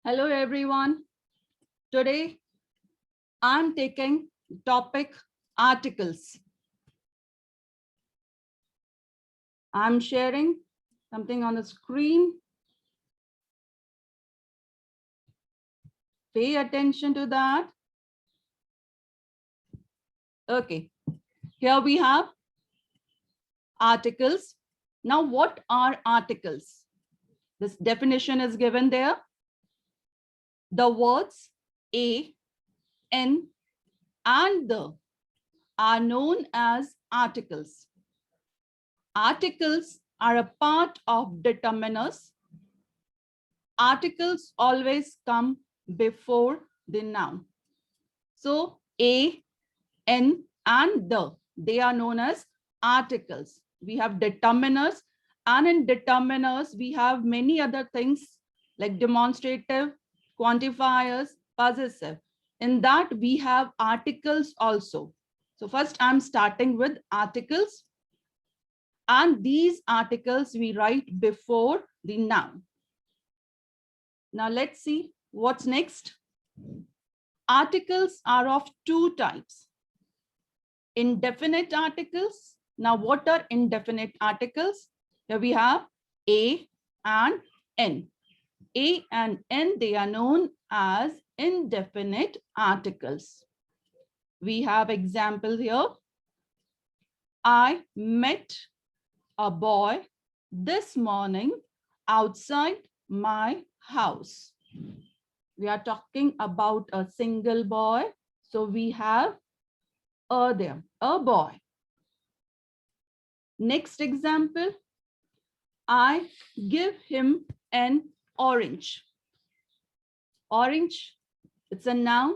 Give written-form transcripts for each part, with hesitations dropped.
Hello everyone. Today I'm taking topic articles. I'm sharing something on the screen. Pay attention to that. Okay, here we have articles. Now what are articles? This definition is given there. The words a, n and the are known as articles. Articles are a part of determiners. Articles always come before the noun. So a, n and the, they are known as articles. We have determiners, and in determiners we have many other things like demonstrative, quantifiers, possessive. In that we have articles also. So first I'm starting with articles, and these articles we write before the noun. Now let's see what's next. Articles are of two types. Indefinite articles. Now what are indefinite articles? Here we have a and n. A and n, they are known as indefinite articles. We have example here. I met a boy this morning outside my house. We are talking about a single boy. So we have there, a boy. Next example, I give him an orange. Orange, it's a noun.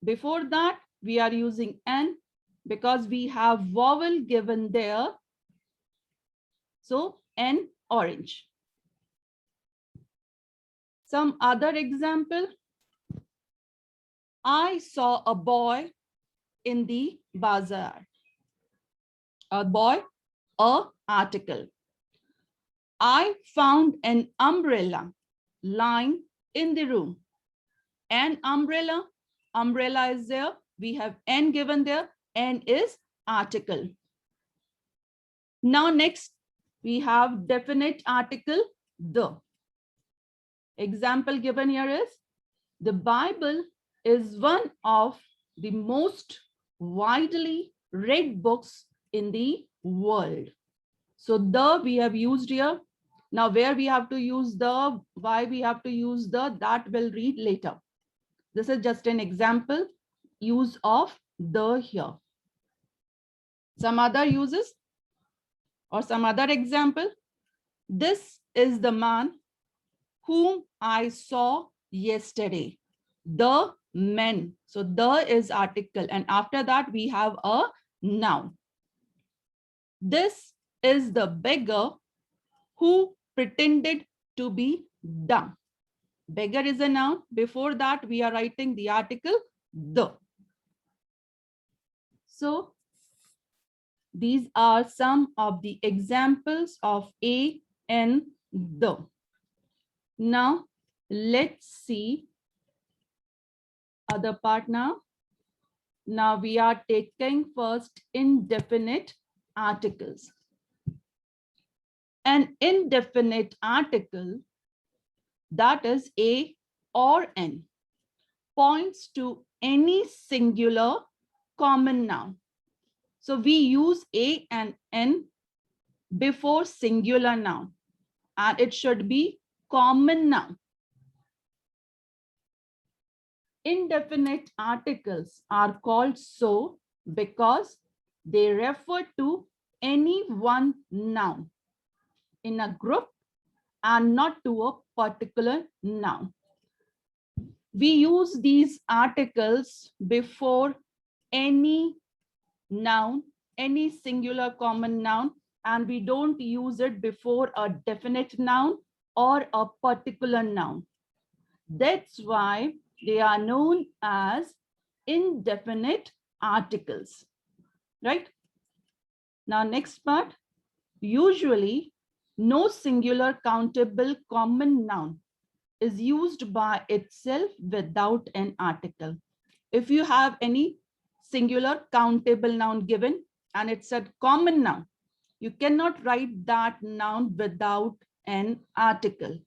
Before that, we are using an because we have vowel given there. So an orange. Some other example, I saw a boy in the bazaar. A boy, a article. I found an umbrella lying in the room. An umbrella, umbrella is there. We have n given there. N is article. Now next, we have definite article, the. Example given here is, the Bible is one of the most widely read books in the world. So the we have used here. Now where we have to use the, why we have to use the, that will read later. This is just an example use of the here. Some other uses or some other example. This is the man whom I saw yesterday. The men. So the is article, and after that we have a noun. This is the beggar who pretended to be dumb. Beggar is a noun. Before that we are writing the article the. So these are some of the examples of a and the. Now let's see other part now. Now we are taking first indefinite articles. An indefinite article, that is a or n, points to any singular common noun. So we use a and n before singular noun, and it should be common noun. Indefinite articles are called so because they refer to any one noun in a group and not to a particular noun. We use these articles before any noun, any singular common noun, and we don't use it before a definite noun or a particular noun. That's why they are known as indefinite articles, right? Now, next part, usually no singular countable common noun is used by itself without an article. If you have any singular countable noun given and it's a common noun, you cannot write that noun without an article.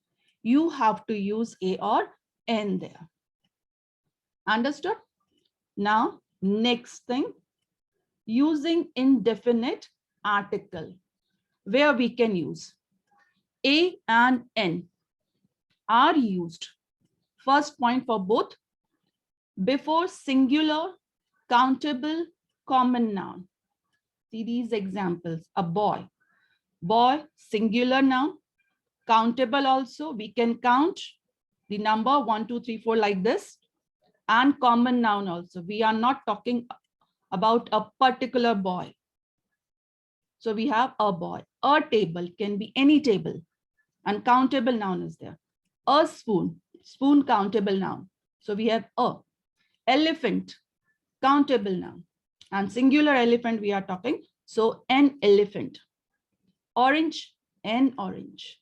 You have to use a or n there. Understood? Now, next thing, using indefinite article, where we can use a and n are used. First point for both, before singular, countable, common noun. See these examples, a boy. Boy, singular noun, countable also. We can count the number 1, 2, 3, 4 like this, and common noun also. We are not talking about a particular boy. So we have a boy. A table can be any table, and countable noun is there. A spoon, spoon countable noun. So we have a. Elephant, countable noun, and singular elephant we are talking. So an elephant. Orange, an orange.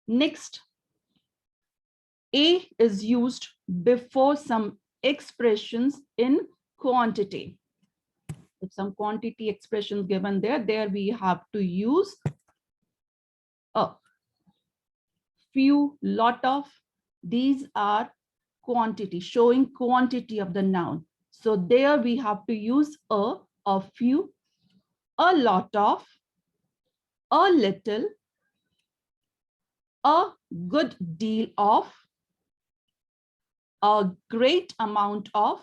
Next, a is used before some expressions in quantity. If some quantity expressions given there we have to use a. Few, lot of, these are quantity, showing quantity of the noun. So there we have to use a few, a lot of, a little, a good deal of, a great amount of,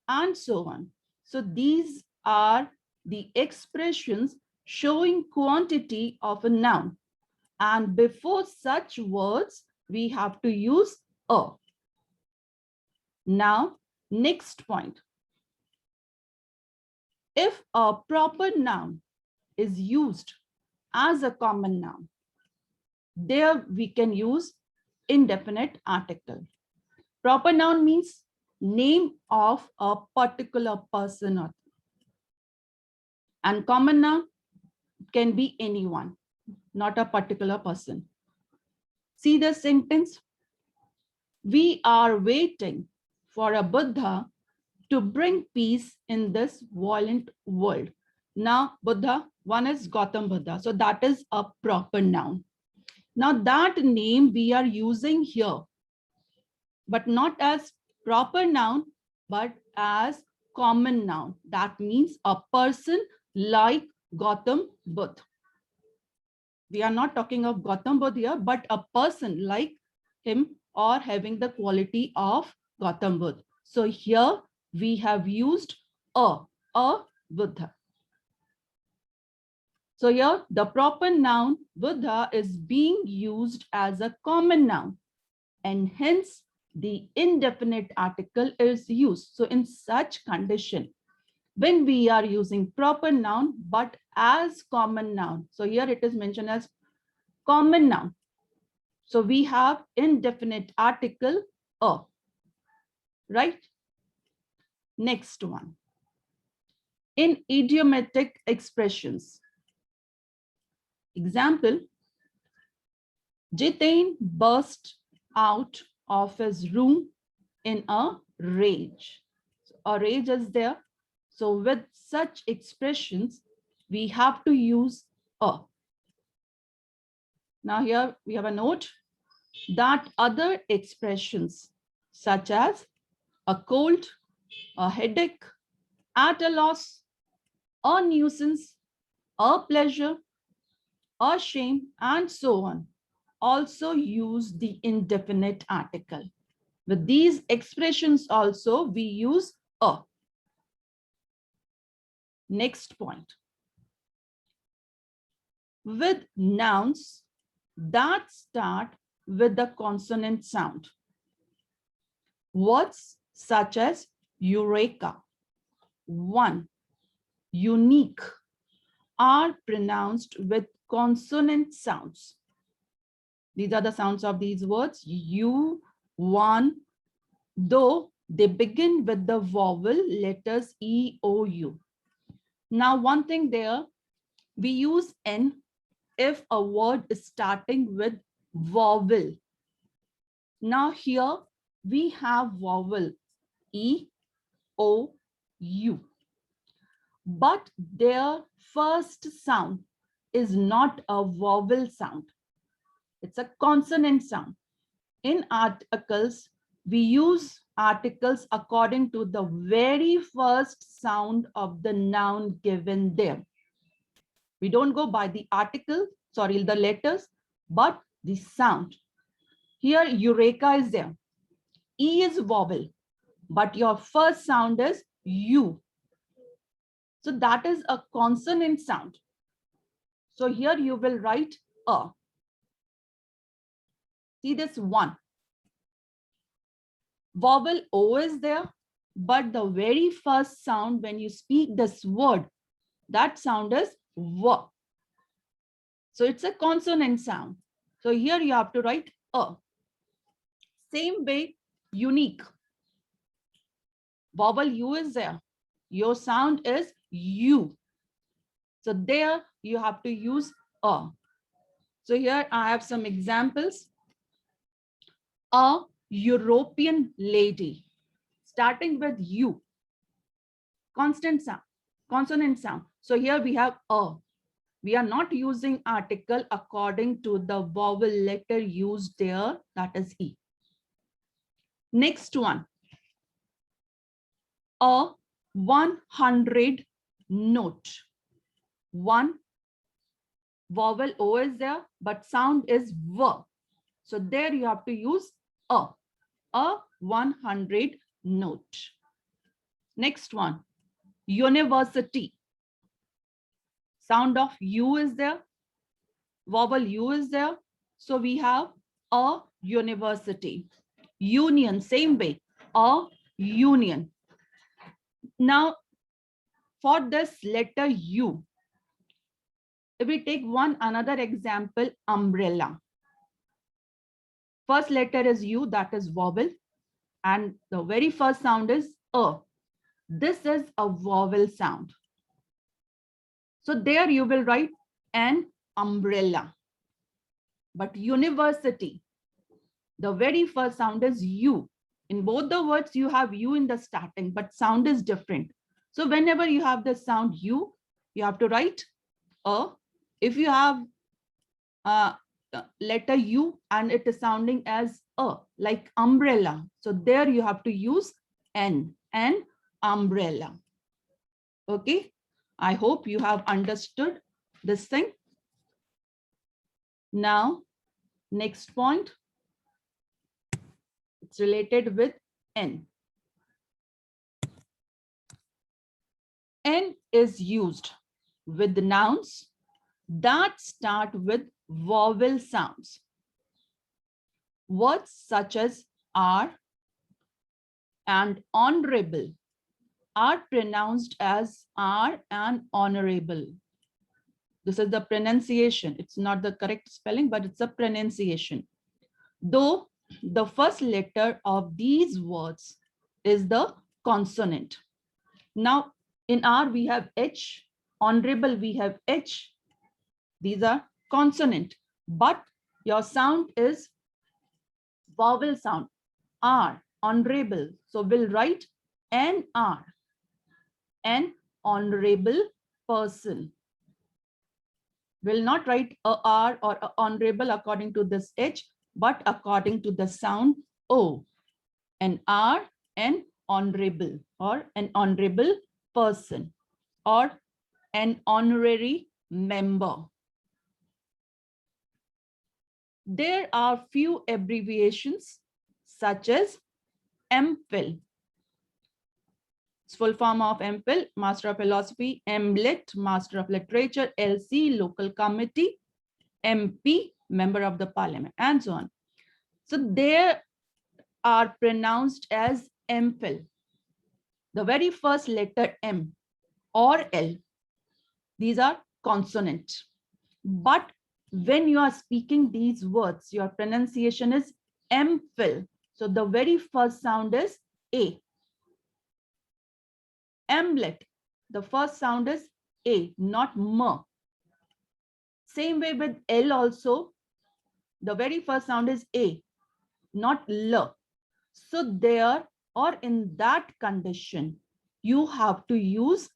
and so on. So these are the expressions showing quantity of a noun. And before such words, we have to use a. Now, next point. If a proper noun is used as a common noun, there we can use indefinite article. Proper noun means name of a particular person, and common noun can be anyone, not a particular person. See the sentence. We are waiting for a Buddha to bring peace in this violent world. Now, Buddha, one is Gautam Buddha. So that is a proper noun. Now that name we are using here, but not as proper noun, but as common noun. That means a person like Gautam Buddha. We are not talking of Gautam Buddha here, but a person like him or having the quality of Gautam Buddha. So here we have used a Buddha. So here the proper noun Buddha is being used as a common noun, and hence the indefinite article is used. So in such condition, when we are using proper noun but as common noun, so here it is mentioned as common noun. So we have indefinite article a, right? Next one. In idiomatic expressions. Example, Jitain burst out of his room in a rage. So a rage is there. So with such expressions, we have to use a. Now here we have a note that other expressions such as a cold, a headache, at a loss, a nuisance, a pleasure, a shame, and so on also use the indefinite article. With these expressions also we use a. Next point. With nouns that start with the consonant sound. Words such as eureka, one, unique are pronounced with consonant sounds. These are the sounds of these words, you, one, though they begin with the vowel letters E, O, U. Now, one thing there, we use N if a word is starting with vowel. Now here we have vowel E, O, U. But their first sound is not a vowel sound. It's a consonant sound. In articles, we use articles according to the very first sound of the noun given there. We don't go by the the letters, but the sound. Here, Eureka is there. E is vowel, but your first sound is U. So that is a consonant sound. So here you will write a. See this one. Vowel O is there, but the very first sound when you speak this word, that sound is V. So it's a consonant sound. So here you have to write a. Same way, unique. Vowel U is there. Your sound is U. So there you have to use a. So here I have some examples. A European lady, starting with U. Constant sound, consonant sound. So here we have a. We are not using article according to the vowel letter used there, that is E. Next one. A 100 note. One vowel O is there, but sound is V. So there you have to use a 100 note. Next one, university. Sound of U is there, vowel U is there. So we have a university. Union, same way, a union. Now, for this letter U, if we take another example, umbrella. First letter is U, that is vowel, and the very first sound is a. This is a vowel sound. So there you will write an umbrella. But university, the very first sound is U. In both the words, you have U in the starting, but sound is different. So whenever you have the sound U, you have to write a. If you have letter U and it is sounding as a, like umbrella, so there you have to use an umbrella. Okay, I hope you have understood this thing. Now, next point, it's related with N. N is used with the nouns that start with vowel sounds. Words such as are and honorable are pronounced as are and honorable. This is the pronunciation. It's not the correct spelling, but it's a pronunciation. Though the first letter of these words is the consonant. Now, in R we have H, honorable we have H. These are consonant, but your sound is vowel sound, R, honorable. So we'll write NR, an honorable person. Will not write a R or a honorable according to this H, but according to the sound O. An R, an honorable, or an honorable person, or an honorary member. There are few abbreviations such as MPhil. It's full form of MPhil, Master of Philosophy, MLit, Master of Literature, LC, Local Committee, MP, Member of the Parliament, and so on. So they are pronounced as MPhil. The very first letter M or L, these are consonant. But when you are speaking these words, your pronunciation is MPhil. So the very first sound is A. MLit, the first sound is A, not M. Same way with L also. The very first sound is A, not L. So there or in that condition, you have to use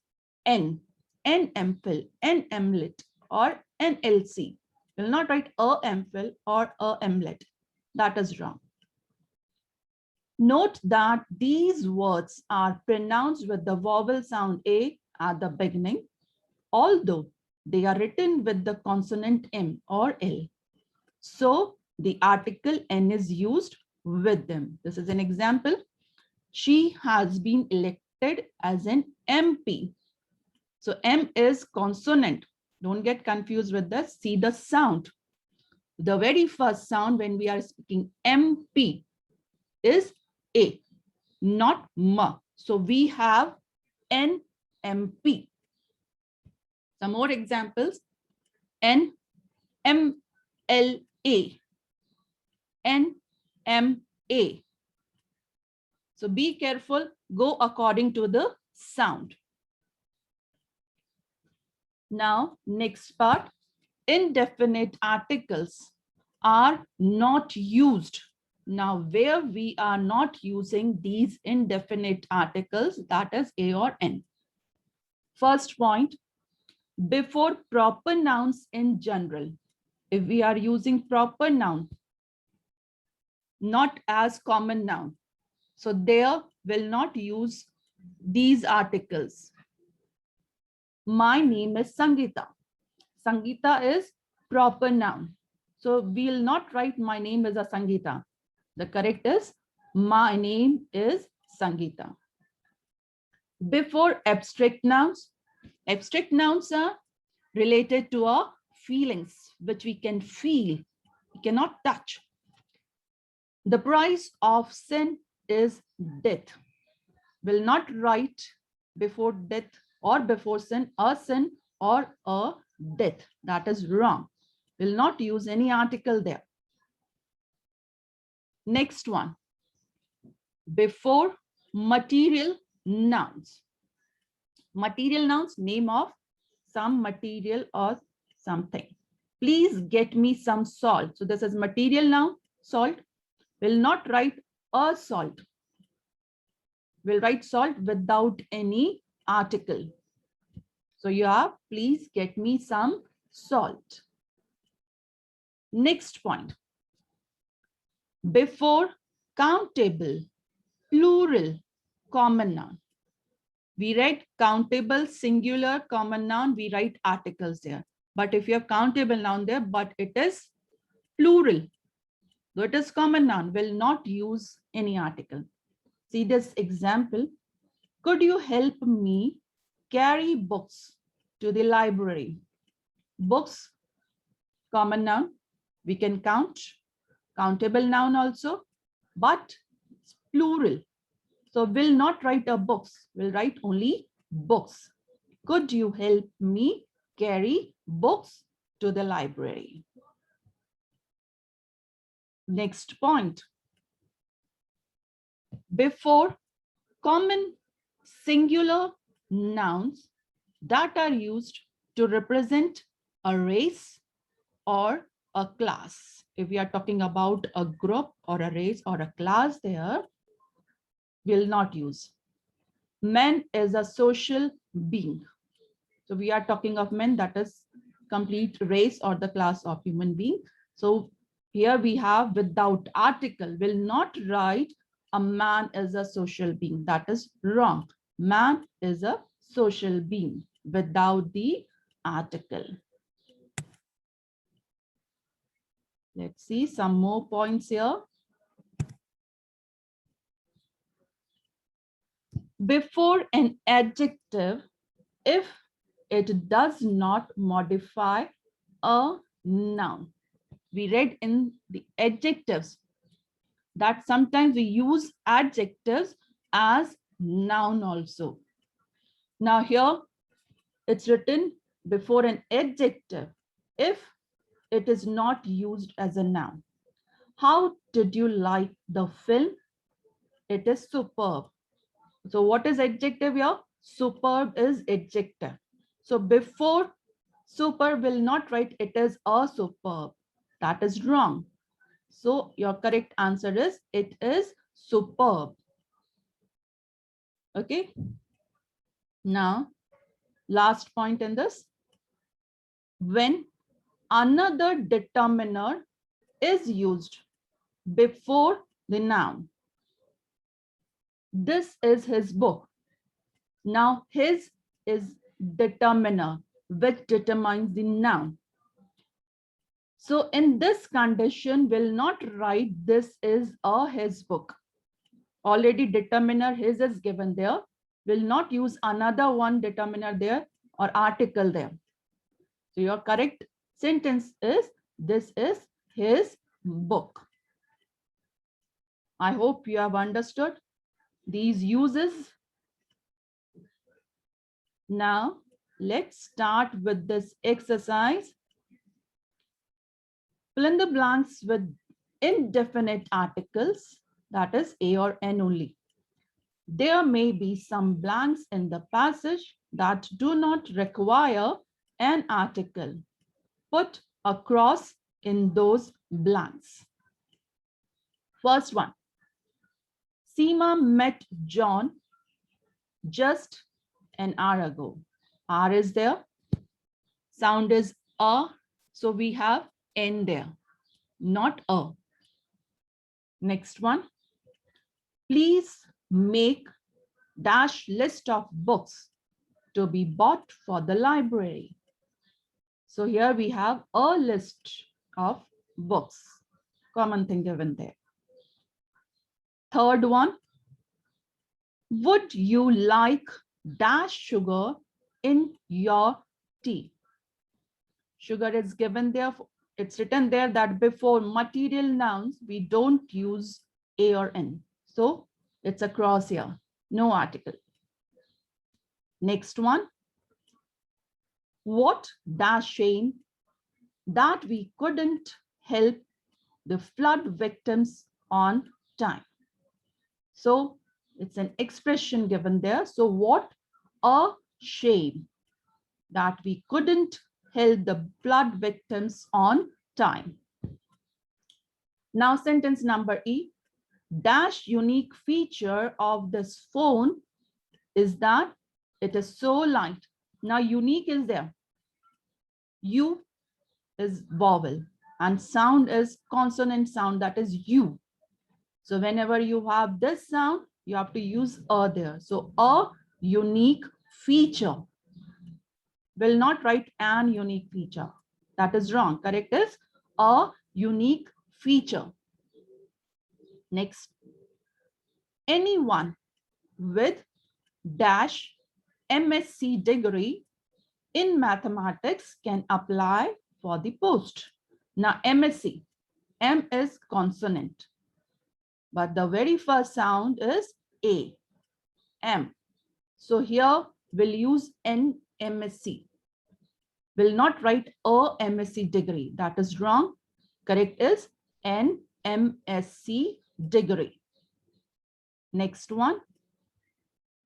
N, NMFIL, NMLIT or NLC. You will not write a MPhil or a MLIT. That is wrong. Note that these words are pronounced with the vowel sound A at the beginning, although they are written with the consonant M or L. So the article N is used with them. This is an example. She has been elected as an MP. So M is consonant. Don't get confused with this. See the sound. The very first sound when we are speaking MP is A, not M. So we have NMP. Some more examples. NMLA, NMA. So be careful, go according to the sound. Now, next part, indefinite articles are not used. Now, where we are not using these indefinite articles, that is A or N. First point, before proper nouns in general. If we are using proper noun, not as common noun, so there will not use these articles. My name is Sangeeta. Sangeeta is proper noun. So we will not write my name is a Sangeeta. The correct is my name is Sangeeta. Before abstract nouns are related to our feelings, which we can feel, we cannot touch. The price of sin is death. Will not write before death or before sin or a death. That is wrong. Will not use any article there. Next one. Before material nouns. Material nouns, name of some material or something. Please get me some salt. So this is material noun, salt. Will not write a salt. Will write salt without any article. So you have, please get me some salt. Next point. Before countable, plural, common noun. We write countable, singular, common noun, we write articles there. But if you have countable noun there, but it is plural, though it is common noun, will not use any article. See this example. Could you help me carry books to the library? Books, common noun, we can count, countable noun also, but it's plural. So will not write a books, will write only books. Could you help me carry books to the library? Next point. Before common singular nouns that are used to represent a race or a class. If we are talking about a group or a race or a class there, will not use. Man is a social being. So we are talking of men, that is complete race or the class of human being. So here we have without article, will not write a man is a social being. That is wrong. Man is a social being without the article. Let's see some more points here. Before an adjective, if it does not modify a noun. We read in the adjectives that sometimes we use adjectives as noun also. Now here it's written before an adjective if it is not used as a noun. How did you like the film? It is superb. So what is adjective here? Superb is adjective. So before superb will not write it is a superb. That is wrong. So your correct answer is, it is superb. Okay. Now, last point in this. When another determiner is used before the noun. This is his book. Now, his is determiner, which determines the noun. So in this condition, will not write this is a his book. Already determiner his is given there. Will not use another one determiner there or article there. So your correct sentence is, this is his book. I hope you have understood these uses. Now let's start with this exercise. Fill in the blanks with indefinite articles, that is A or N only. There may be some blanks in the passage that do not require an article. Put a cross in those blanks. First one, Seema met John just an hour ago. R is there. Sound is A. So we have N there, not A. Next one. Please make dash list of books to be bought for the library. So here we have a list of books. Common thing given there. Third one. Would you like dash sugar in your tea? Sugar is given there. It's written there that before material nouns, we don't use A or N. So it's a cross here, no article. Next one. What dash shame that we couldn't help the flood victims on time. So it's an expression given there. So what a shame that we couldn't help the flood victims on time. Now sentence number E. Dash unique feature of this phone is that it is so light. Now unique is there. U is vowel and sound is consonant sound, that is U. So whenever you have this sound, you have to use a there. So a unique feature. Will not write an unique feature. That is wrong. Correct is a unique feature. Next. Anyone with dash MSc degree in mathematics can apply for the post. Now MSc, M is consonant, but the very first sound is A, M. So here we'll use N MSc. Will not write a MSc degree. That is wrong. Correct is N MSc degree. Next one.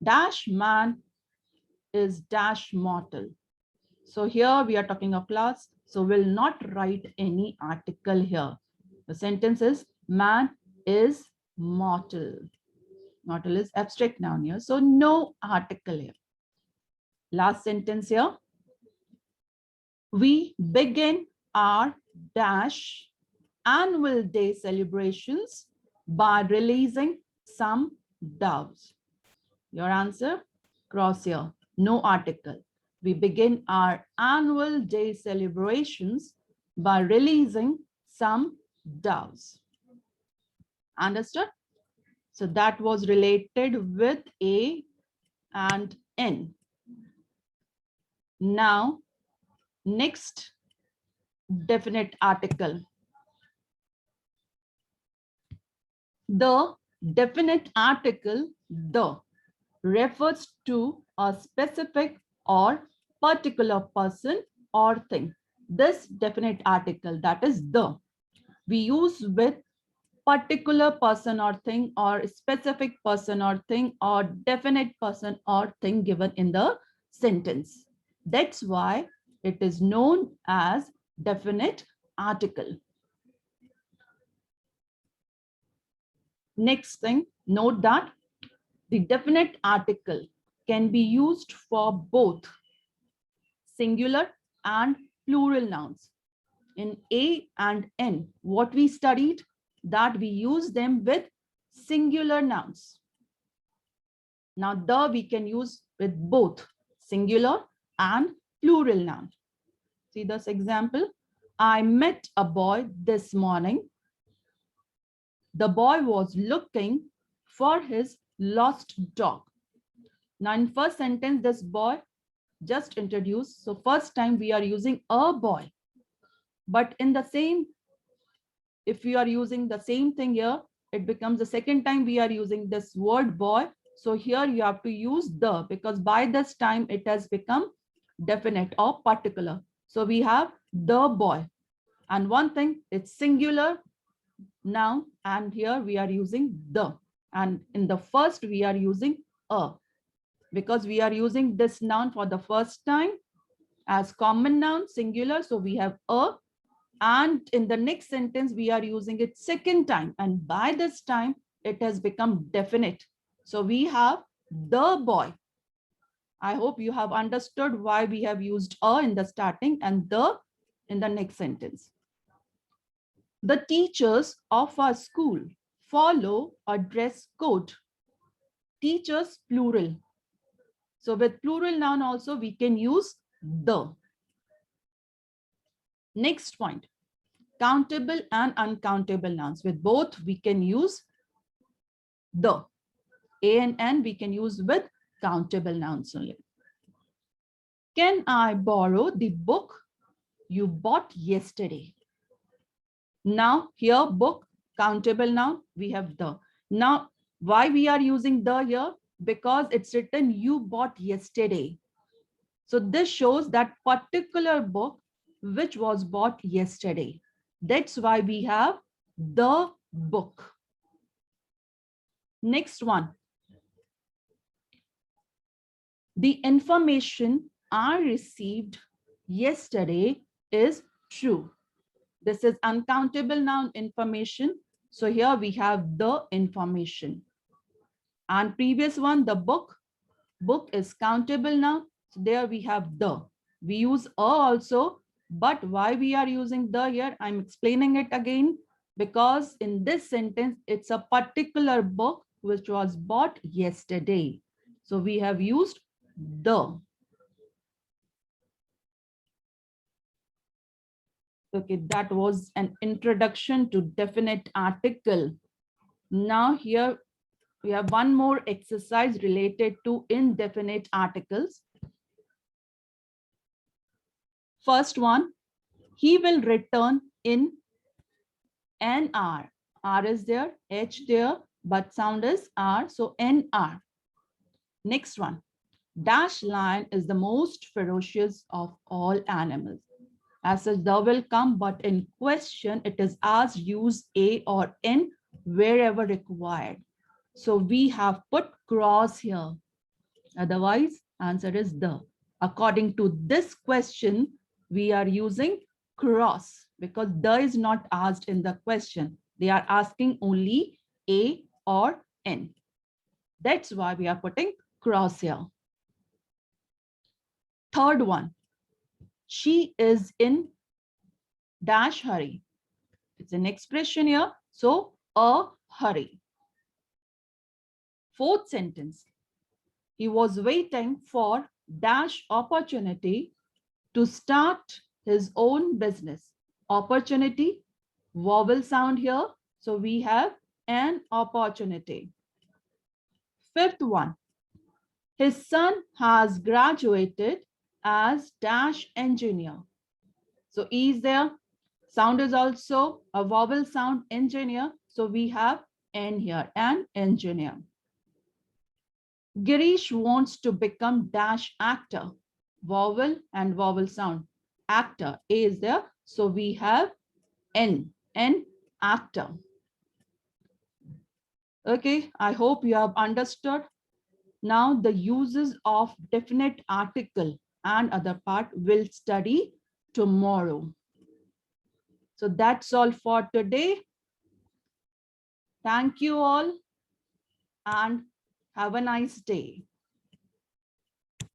Dash man is dash mortal. So here we are talking of class. So we'll not write any article here. The sentence is man is mortal. Mortal is abstract noun here. So no article here. Last sentence here. We begin our dash annual day celebrations by releasing some doves. Your answer, cross here, no article. We begin our annual day celebrations by releasing some doves. Understood? So that was related with A and N. Now, next definite article. The definite article, the, refers to a specific or particular person or thing. This definite article, that is the, we use with particular person or thing or specific person or thing or definite person or thing given in the sentence. That's why it is known as definite article. Next thing, note that the definite article can be used for both singular and plural nouns. In A and N, what we studied, that we use them with singular nouns. Now, the we can use with both singular and plural noun. See this example. I met a boy this morning. The boy was looking for his lost dog. Now, in first sentence, this boy just introduced. So first time we are using a boy. But in the same, if we are using the same thing here, it becomes the second time we are using this word boy. So here you have to use the, because by this time it has become definite or particular. So we have the boy. And one thing, it's singular noun, and here we are using the. And in the first, we are using a, because we are using this noun for the first time as common noun, singular. So we have a, and in the next sentence, we are using it second time. And by this time, it has become definite. So we have the boy. I hope you have understood why we have used a in the starting and the in the next sentence. The teachers of our school follow a dress code. Teachers, plural. So with plural noun also, we can use the. Next point, countable and uncountable nouns. With both, we can use the. A and N, we can use with countable nouns only. Can I borrow the book you bought yesterday? Now here, book, countable noun, we have the. Now, why we are using the here? Because it's written you bought yesterday. So this shows that particular book which was bought yesterday. That's why we have the book. Next one. The information I received yesterday is true. This is uncountable noun, information. So here we have the information. And previous one, the book. Book is countable noun. So there we have the. We use a also, but why we are using the here, I'm explaining it again, because in this sentence, it's a particular book which was bought yesterday. So we have used the. Okay, that was an introduction to definite article. Now here we have one more exercise related to indefinite articles. First one, he will return in an hour. R is there, H there, but sound is R, so NR. Next one, dash lion is the most ferocious of all animals. As such, the will come, but in question, it is asked use A or N wherever required. So we have put cross here. Otherwise, answer is the. According to this question, we are using cross because the is not asked in the question. They are asking only A or N. That's why we are putting cross here. Third one, she is in dash hurry. It's an expression here, so a hurry. Fourth sentence, he was waiting for dash opportunity to start his own business. Opportunity, vowel sound here, so we have an opportunity. Fifth one, his son has graduated as dash engineer. So E is there. Sound is also a vowel sound, engineer. So we have N here, an engineer. Girish wants to become dash actor. Vowel and vowel sound. Actor, A is there. So we have N actor. Okay, I hope you have understood. Now the uses of definite article and other part will study tomorrow. So that's all for today. Thank you all and have a nice day.